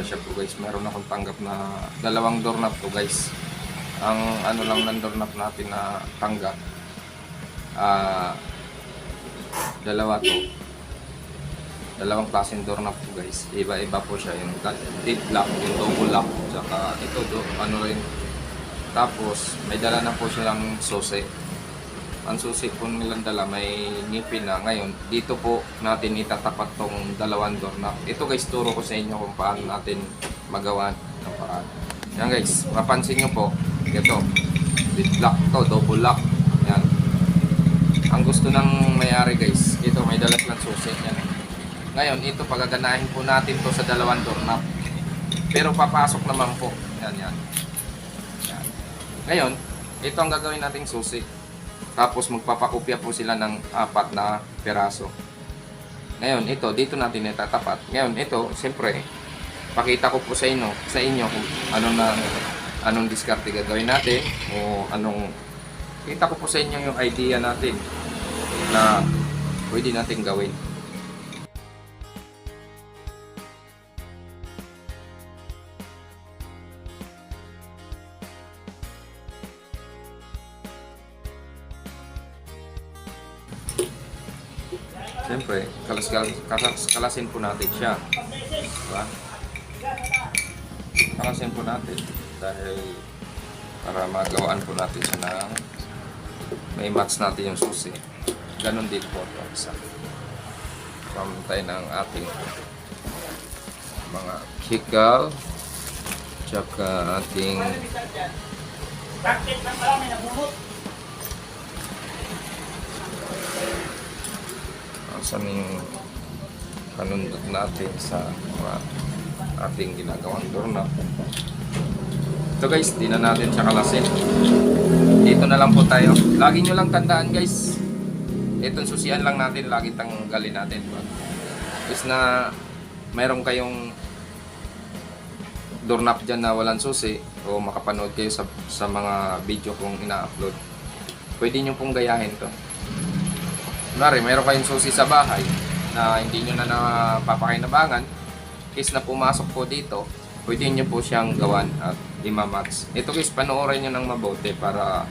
sa shop ko guys, meron akong tanggap na dalawang doorknob to guys. Ang ano lang ng doorknob natin na tanggap, dalawa to. Dalawang klaseng doorknob to guys. Iba-iba po siya. Yung deep lock, yung double lock, tsaka ito ano rin. Tapos may dala na po silang susi. Ang susi po nilang dala may ngipin na. Ngayon, dito po natin itatapat tong dalawang doorknob. Ito guys, turo ko sa inyo kung paano natin magawa ng paraan. Yan guys, mapansin nyo po, ito, deep lock to, double lock. Yan. Ang gusto ng may-ari guys, ito may dala silang susi. Yan. Ngayon, ito pagaganahin po natin to sa dalawang doorknob. Pero papasok naman po. Yan, yan. Yan. Ngayon, ito ang gagawin nating susi. Tapos magpapakopya po sila ng 4 na piraso. Ngayon, ito, dito natin itatapat. Ngayon, ito, siyempre, pakita ko po sa inyo kung anong diskarte gagawin natin o kita ko po sa inyo yung idea natin na pwede natin gawin. Siyempre, kalasin po natin siya. Diba? Kalasin po natin dahil para magawaan po natin siya ng may match natin yung susi. Ganon din po ito. Isa. Pamantay ng ating mga kikal tsaka ating saan yung panundot natin sa mga ating ginagawang doorknob. Ito guys, di na natin siya kalasin. Dito na lang po tayo. Lagi nyo lang tandaan guys, itong susian lang natin, lagi tanggalin natin. Tapos na mayroon kayong doorknob dyan na walang susi o makapanood kayo sa mga video kong ina-upload, pwede nyo pong gayahin to. Kunwari, mayroon kayong susi sa bahay na hindi nyo na napapakinabangan, case na pumasok po dito, pwede nyo po siyang gawan at imamatch. Ito guys, panoorin nyo ng mabuti para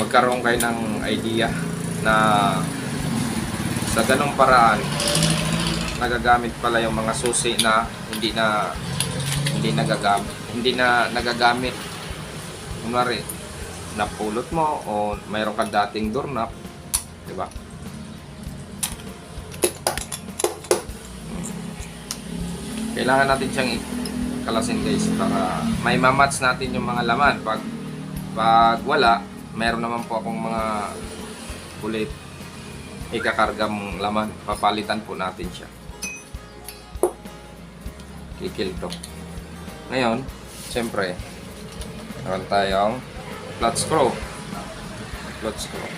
magkaroon kayo ng idea na sa ganong paraan nagagamit pala yung mga susi na hindi na nagagamit. Kunwari, napulot mo o mayroon kang dating doorknob, diba? Kailangan natin siyang kalasin guys para may mamatch natin yung mga laman. Pag wala, mayroon naman po akong mga ulit ikakargang laman. Papalitan po natin siya. Kikil to. Ngayon, siyempre, meron tayong flat screw. Flat screw.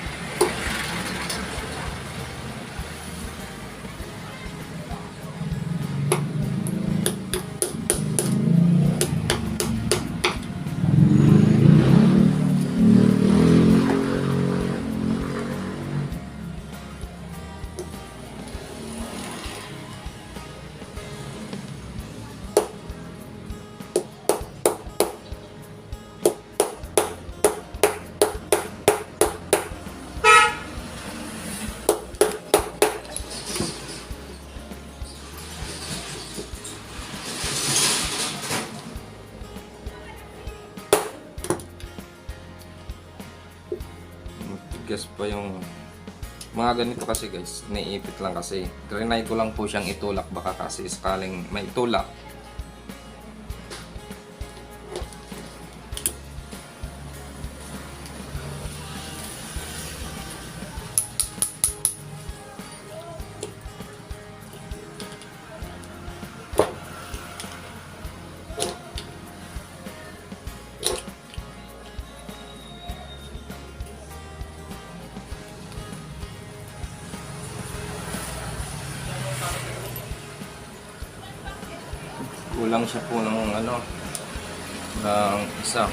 Tigas pa yung mga ganito kasi guys, naiipit lang kasi. Trinay ko lang po siyang itulak, baka kasi sakaling may tulak. Kulang siya po ng ng isa.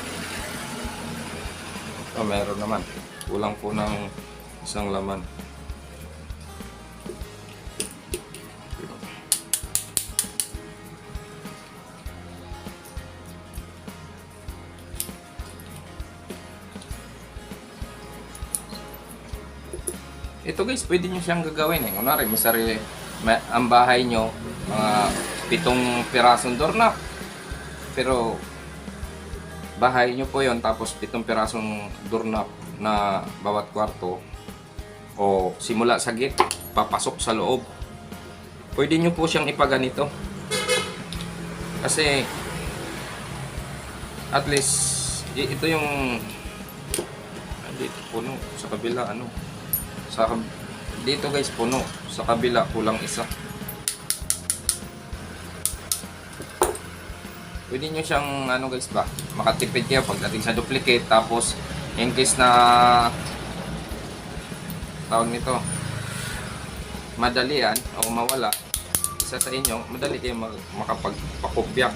Meron naman. Kulang po ng isang laman. ito guys, pwede nyo siyang gagawin eh. Kunwari, ang bahay nyo, mga 7 pirasong doorknob. Pero, bahay nyo po yon tapos 7 pirasong doorknob na bawat kwarto. O simula sa gate, papasok sa loob. Pwede nyo po siyang ipaganito. Kasi, at least, ito yung dito puno, sa kabila dito guys puno, sa kabila kulang isa. Pwede nyo siyang guys ba, makatipid kayo pagdating sa duplicate. Tapos in case na tawag nito madali yan o mawala isa sa inyo, madali kayo makapagpakopya.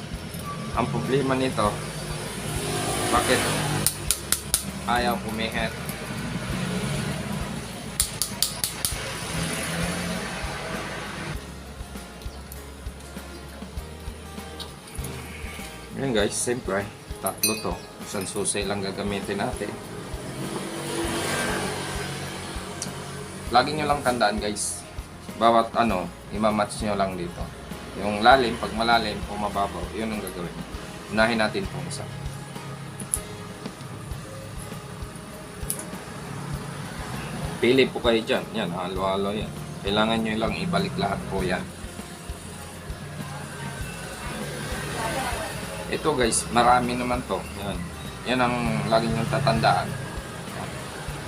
Ang problema nito, bakit ayaw pumihet? Yan guys, siyempre tatlo to, isang susi lang gagamitin natin. Lagi nyo lang tandaan guys, bawat imamatch nyo lang dito. Yung lalim, pag malalim o mababaw, yun ang gagawin. Unahin natin pong isa. Pili po kayo dyan. Yan, halo-halo yan. Kailangan nyo lang ibalik lahat po yan. Ito guys, marami naman to. Yan. Yan ang lagi nyo tatandaan.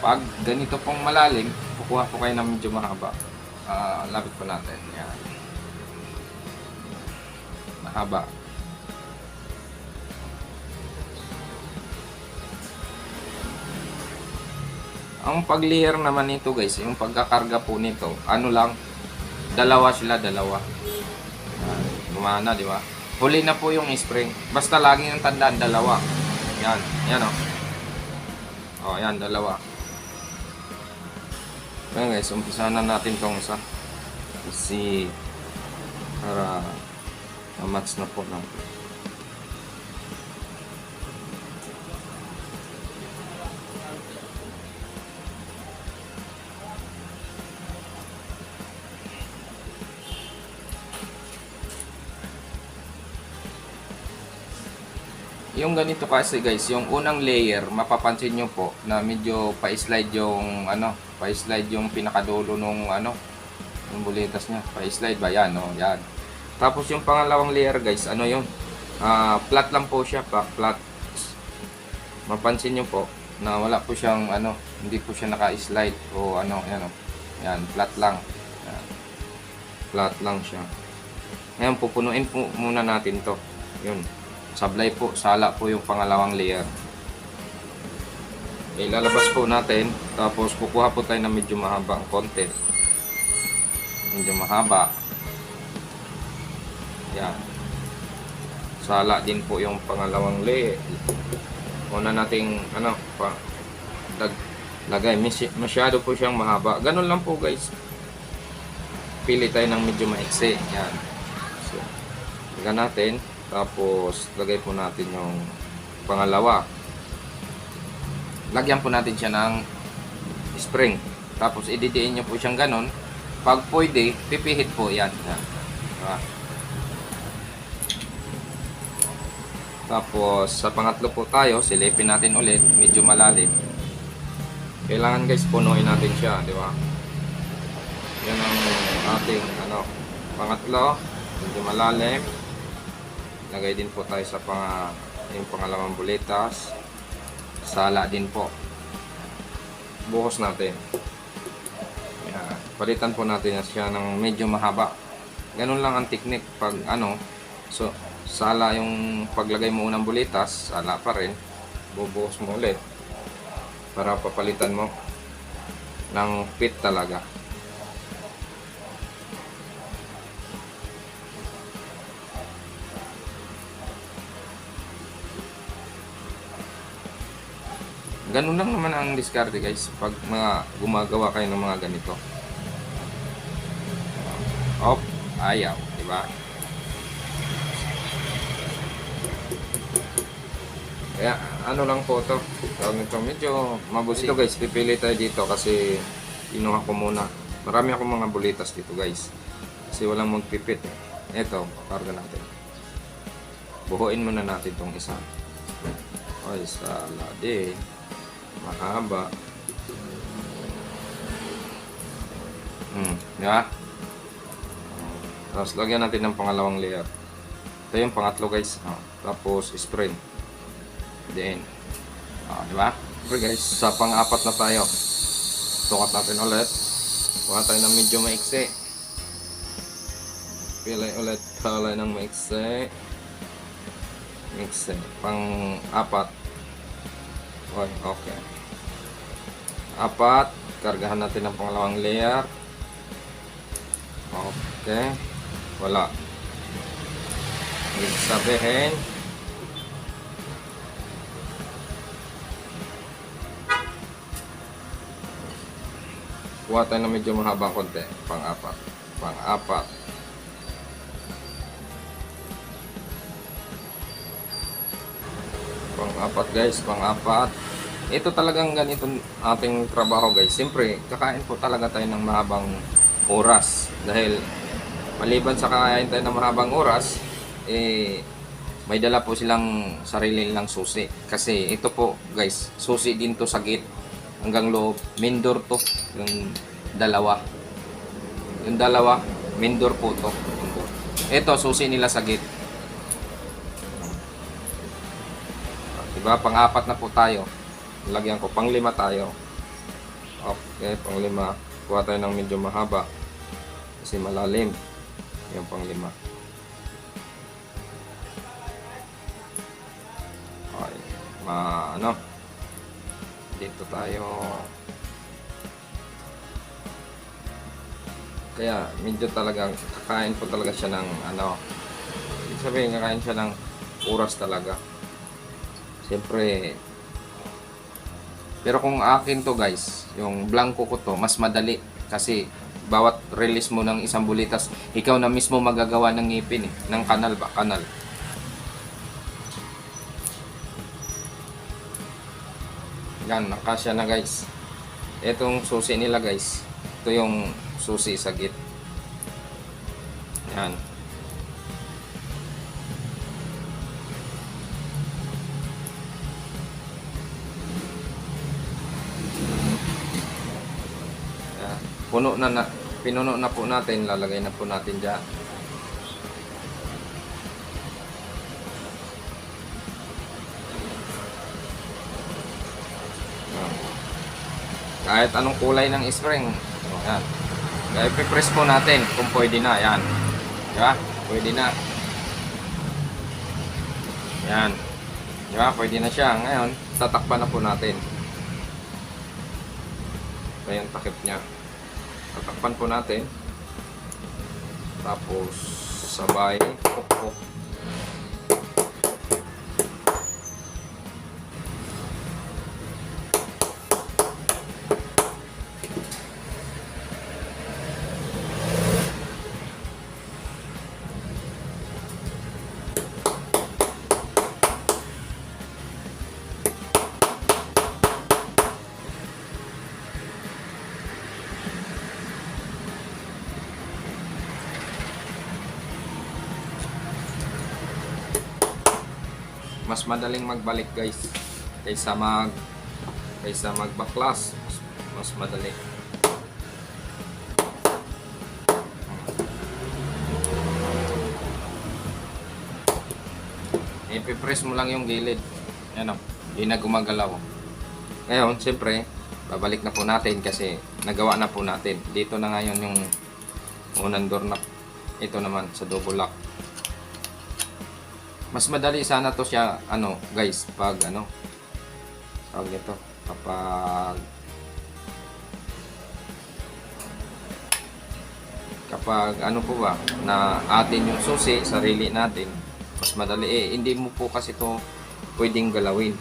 Pag ganito pong malalim, kukuha po kayo ng medyo mahaba. Lapit po natin. Yan. Mahaba. Ang pag-layer naman nito guys, yung pagkakarga po nito, dalawa sila. Gumana, di ba? Huli na po yung spring. Basta lagi yung tandaan, dalawa. Yan o. O, yan, dalawa. Yan guys, umpisa na natin tong isa. Kasi, para ma-match na po lang. Yung ganito kasi guys, yung unang layer, mapapansin nyo po na medyo pa-slide yung pa-slide yung pinakadulo nung yung bulitas niya. Pa-slide ba yan? Oh, yan. Tapos yung pangalawang layer guys, yun? Flat lang po siya, flat. Mapansin nyo po na wala po siyang hindi po siya naka-slide o yan oh. Yan, flat lang. Yan. Flat lang siya. Ngayon pupunuin po muna natin to. Yun. Sablay po, sala po yung pangalawang layer. Ilalabas po natin, tapos kukuha po tayo ng medyo mahaba ang konti. Medyo mahaba. Yan. Sala din po yung pangalawang layer. Una nating lagay. Masyado po siyang mahaba. Ganun lang po guys. Pili tayo ng medyo maiksi. Yan. So, lagyan natin. Tapos, lagay po natin yung pangalawa. Lagyan po natin siya ng spring. Tapos, ididiin nyo po siyang ganon. Pag pwede, pipihit po yan. Diba? Tapos, sa pangatlo po tayo, silipin natin ulit. Medyo malalim. Kailangan guys, punuin natin siya. Diba? Yan ang ating pangatlo. Medyo malalim. Lagay din po tayo sa yung pangalawang bulitas. Sala din po. Buhos natin. Yan. Palitan po natin siya ng medyo mahaba. Ganun lang ang technique pag so sala yung paglagay mo unang bulitas, sala pa rin. Bubuhos mo ulit para papalitan mo ng fit talaga. Ganun lang naman ang diskarte guys pag gumagawa kayo ng mga ganito. Op, ayaw, di ba? Kaya lang po to. Tawag nito medyo mabusi. Ito guys, pipili tayo dito kasi kinuha ko muna. Marami akong mga bulitas dito guys. Kasi walang magpipit eh. Ito, karga natin. Buhuin muna natin itong isa. Ay, salade. Mahaba. Di ba? Tapos lagyan natin ng pangalawang layer. Ito yung pangatlo guys. Tapos spread. Then, di ba? Okay guys, sa pang-apat na tayo. Tukat natin ulit. Kuha tayo ng medyo maiksi. Pilay ulit palay ng maiksi. Maiksi. Pang-apat. Okay. Apat. Kargahan natin ng pangalawang layer. Okay. Wala. Ibig sabihin, kuha tayo na medyo mahabang konti. Pang-apat. Pang-apat. Pang-apat guys. Pang-apat. Ito talagang ganito ating trabaho guys. Siyempre, kakain po talaga tayo ng mahabang oras. Dahil maliban sa kakain tayo ng mahabang oras, may dala po silang sarili nilang susi. Kasi ito po guys, susi din to sa gate hanggang loob. Mindor to. Yung dalawa. Yung dalawa, mindor po to. Mindor. Ito, susi nila sa gate. Diba? Pang-apat na po tayo. Lagyan ko. Pang-lima tayo. Okay, pang-lima. Kuha tayo ng medyo mahaba. Kasi malalim. Yung pang-lima. Okay. Dito tayo. Kaya, medyo talagang kakain po talaga siya ng ibig sabihin, kakain siya ng oras talaga. Siyempre, pero kung akin to guys, yung blanco ko to, mas madali. Kasi bawat release mo ng isang bulitas, ikaw na mismo magagawa ng ngipin ng kanal ba? Kanal. Yan, nakasya na guys. Itong susi nila guys. Ito yung susi sa git. Yan. Pinuno na po natin, lalagay na po natin dyan. Kahit anong kulay ng spring. Yan. Kaya ipipress po natin kung pwede na. Yan. Diba? Pwede na. Yan. Diba? Pwede na siya. Ngayon, tatakpan na po natin. Ito yung takip niya. Tatakpan po natin. Tapos sabay pukpok. Mas madaling magbalik guys kaysa magbaklas. Mas madali. Ipipress mo lang yung gilid. Yan o, hindi na gumagalaw. Ngayon, siyempre babalik na po natin kasi nagawa na po natin. Dito na ngayon yung unang doorknob. Ito naman sa double lock. Mas madali sana to siya guys pag tawag ito kapag po ba na atin yung susi sarili natin, mas madali hindi mo po kasi to pwedeng galawin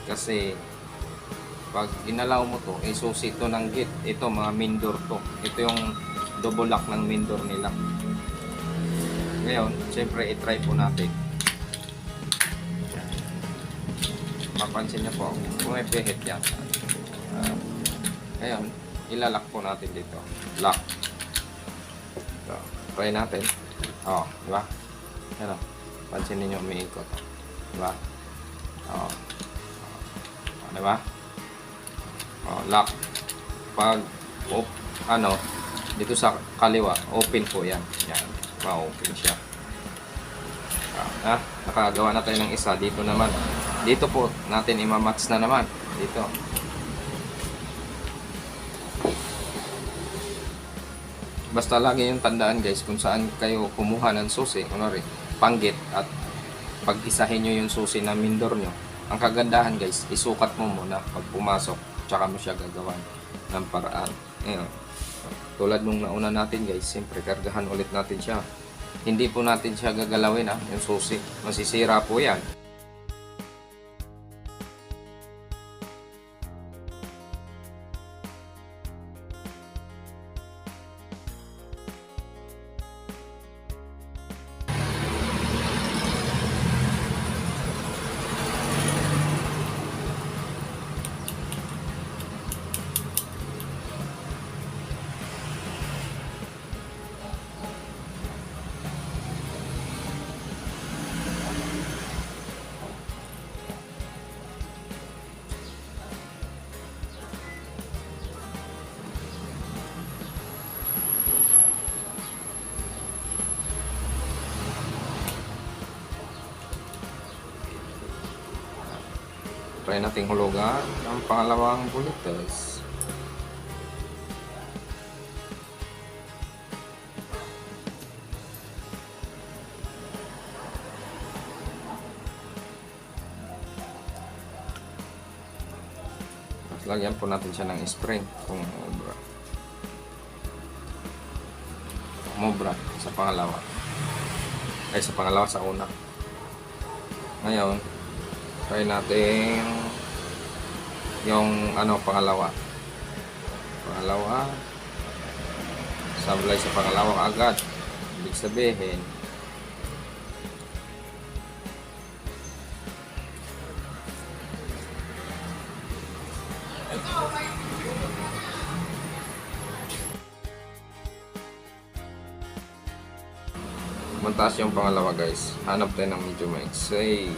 kasi pag ginalaw mo to susi to ng gate. Ito mga main door to, ito yung double lock ng main door nila. Ngayon, siyempre i-try po natin. Mapansin niyo po kung may pihit yan. Ngayon, ilalak po natin dito. Lock. So, try natin. Oh, di ba? Ano? Pansin ninyo umiikot. Di ba? Oh. Di ba? Oh, lock. Pag dito sa kaliwa, open po yan. Yan. Ma-open siya. Nakagawa na tayo ng isa. Dito naman. Dito po natin imamatch na naman. Dito. Basta lagi yung tandaan guys kung saan kayo kumuha ng susi. Kunwari, panggit at pag-isahin nyo yung susi na mindor nyo. Ang kagandahan guys, isukat mo muna pag pumasok. Tsaka mo siya gagawan ng paraan. Ngayon, tulad nung nauna natin guys, siyempre kargahan ulit natin siya. Hindi po natin siya gagalawin yung susi. Masisira po yan. Try nating hulugan ang pangalawang bulitas. Lagyan po natin siya ng spring kung umubra sa pangalawa. Ay, sa pangalawa, sa una. Ngayon, try natin yung pangalawa. Sablay sa pangalawa agad. Ibig sabihin, mantas yung pangalawa guys. Hanap tayo ng medyo maiksi.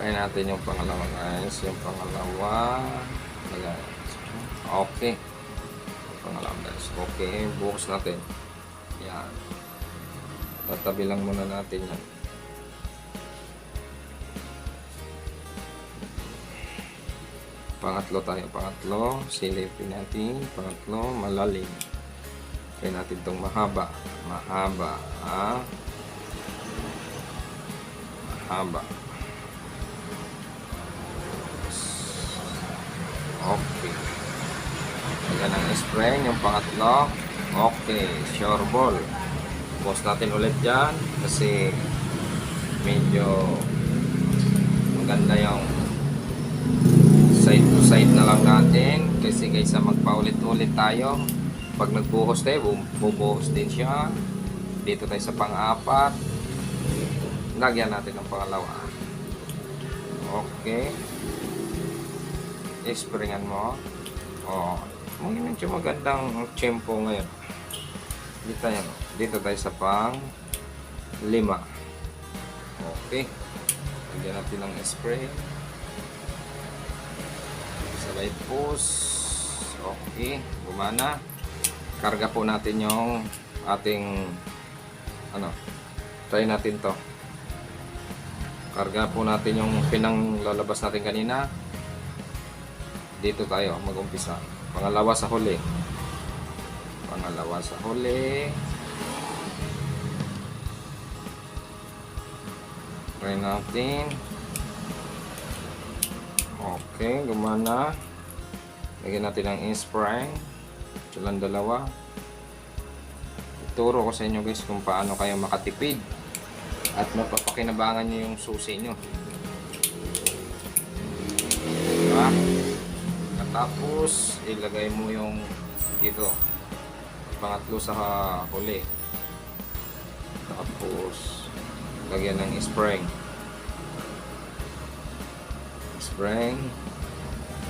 Try natin yung pangalawa guys. Yung pangalawa. Okay. Pangalawa guys. Okay. Bukas natin. Yan. Tatabi lang muna natin yan. Pangatlo tayo. Pangatlo. Silipin natin. Pangatlo. Malalim. Try natin itong mahaba. Mahaba. Mahaba. Okay. Ayan ang spray, yung pangatlo. Okay, sure ball. Post natin ulit dyan kasi medyo maganda yung side to side na lang natin kasi kaysa magpaulit-ulit tayo. Pag nagbuhos tayo, bubuhos din siya. Dito tayo sa pang-apat. Lagyan natin ang pangalawa. Okay. Springan mo. Medyo magandang tempo ngayon. Dito tayo sa pang 5. Okay. Lagyan natin ng spray. Sabay push. Okay. Gumana. Karga po natin yung ating try natin to. Karga po natin yung pinang lalabas natin kanina. Dito tayo mag-umpisa. Pangalawa sa huli. Try natin. Okay, gumana. Lagyan natin ang spring. Silang dalawa. Ituro ko sa inyo guys kung paano kayo makatipid at mapapakinabangan nyo yung susi nyo. Diba? Tapos ilagay mo yung dito pangatlo sa huli. Tapos lagyan ng spring.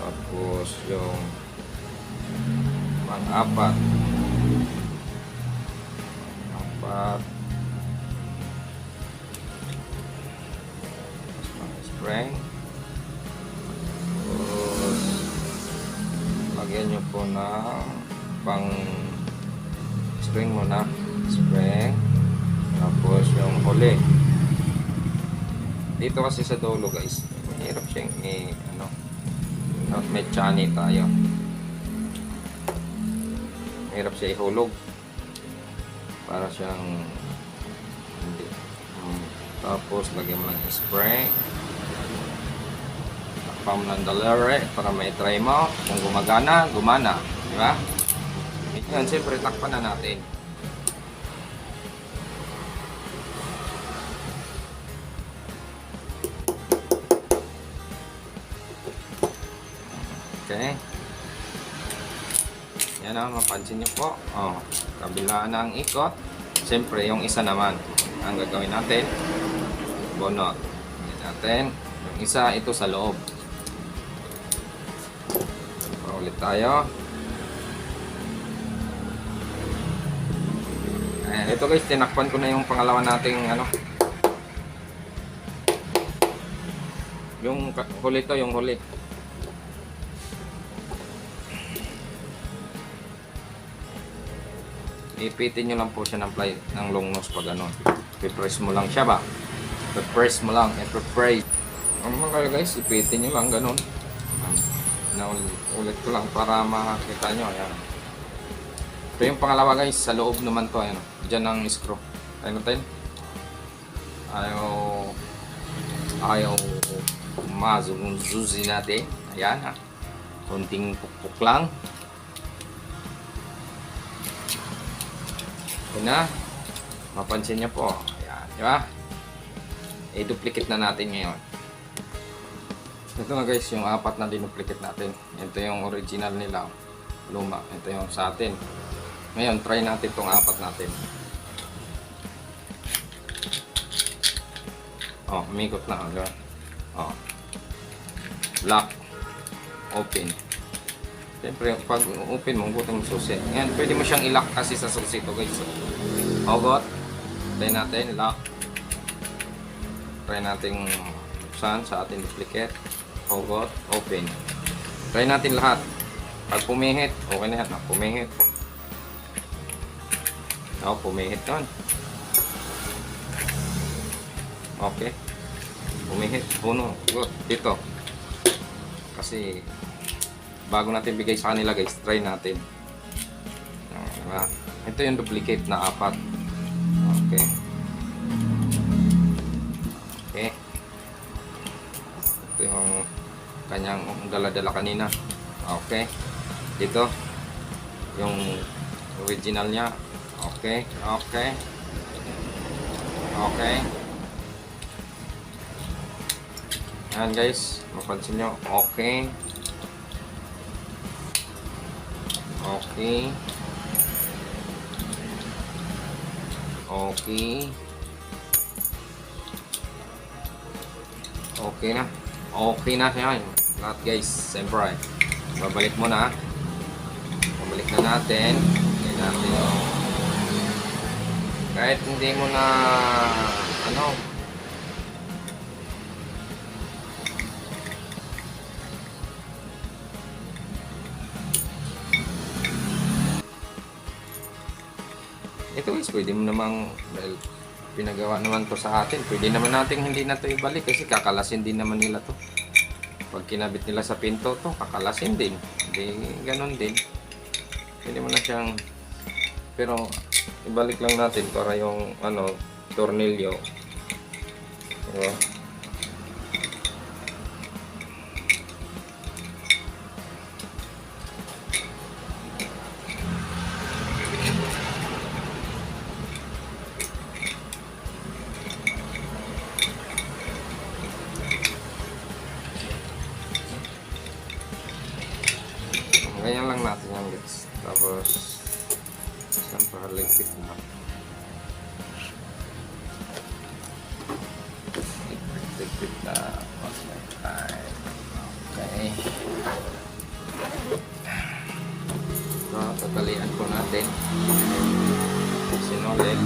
Tapos yung pang-apat. Spring. Tapos lagyan nyo po ng pang spring muna. Spring. Tapos yung huli. Dito kasi sa dulo guys, mahirap siyang may chani tayo. Mahirap siya ihulog. Para siyang hindi. Tapos lagyan mo ng spray. Takpan mo ng dalere para may try mo. Kung gumagana, gumana. Diba? Yan, siyempre takpan na natin. Okay. Yan o, mapansin nyo po. Oh, kabilaan na ang ikot. Siyempre, yung isa naman. Ang gagawin natin, bunot. Yan natin. Yung isa, ito sa loob. Paulit tayo. Ayan, ito guys, tinakpan ko na yung pangalawa nating yung huli to, yung huli. Ipitin nyo lang po siya ng long nose pa gano'n. I-press mo lang siya ba? I-press mo lang. I-press. Ang mga guys, ipitin nyo lang gano'n. Ulit ko lang para makakita nyo. Ayan. Ito yung pangalawa guys. Sa loob naman to. Ayan. Diyan ang screw. Ayan natin. Ayaw mazunzuzi natin. Ayan ha. Kunting pukpuk lang. Ito na, mapansin niyo po. Ayan, di ba? I-duplicate na natin ngayon. Ito na guys, yung apat na dinuplicate natin. Ito yung original nila, luma. Ito yung sa atin. Ngayon, try natin itong apat natin. Oh, umikot na. Di ba? Oh. Lock. Open. Siyempre, pag open mo, butang susi. Ngayon, pwede mo siyang i-lock kasi sa susi ito guys. Hugot. Try natin, lock. Try natin buksan sa ating duplicate. Hugot, open. Try natin lahat. Pag pumihit, okay na yan. Pumihit. Pumihit yun. Okay. Pumihit. Puno. Good. Dito. Kasi bago natin bigay sa kanila guys, try natin. Diba? Ito yung duplicate na apat. Okay. Okay. Ito yung kanyang dala-dala kanina. Okay. Dito yung original niya. Okay. Okay. Okay. Ayan guys, mapansin nyo. Okay. Okay. Okay. Okay na. Okay na siya. Lahat guys, siyempre. Babalik mo na. Babalik na natin. Balik natin yung kahit hindi mo na ito guys, pwede mo namang, dahil pinagawa naman to sa atin, pwede naman natin hindi na to ibalik kasi kakalasin din naman nila to. Pag kinabit nila sa pinto to, kakalasin din. Hindi, ganun din. Pwede mo na siyang, pero ibalik lang natin para yung tornilyo. Diba? Tapos, isang paralagpit na. Ligpit na. Okay. So, tatalian po natin. Sinolid.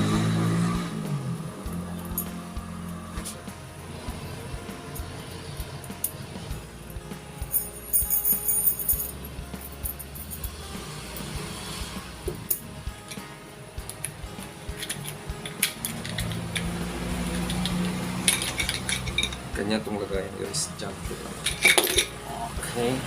Kanya itong lagayan guys. Jump ko lang. Okay.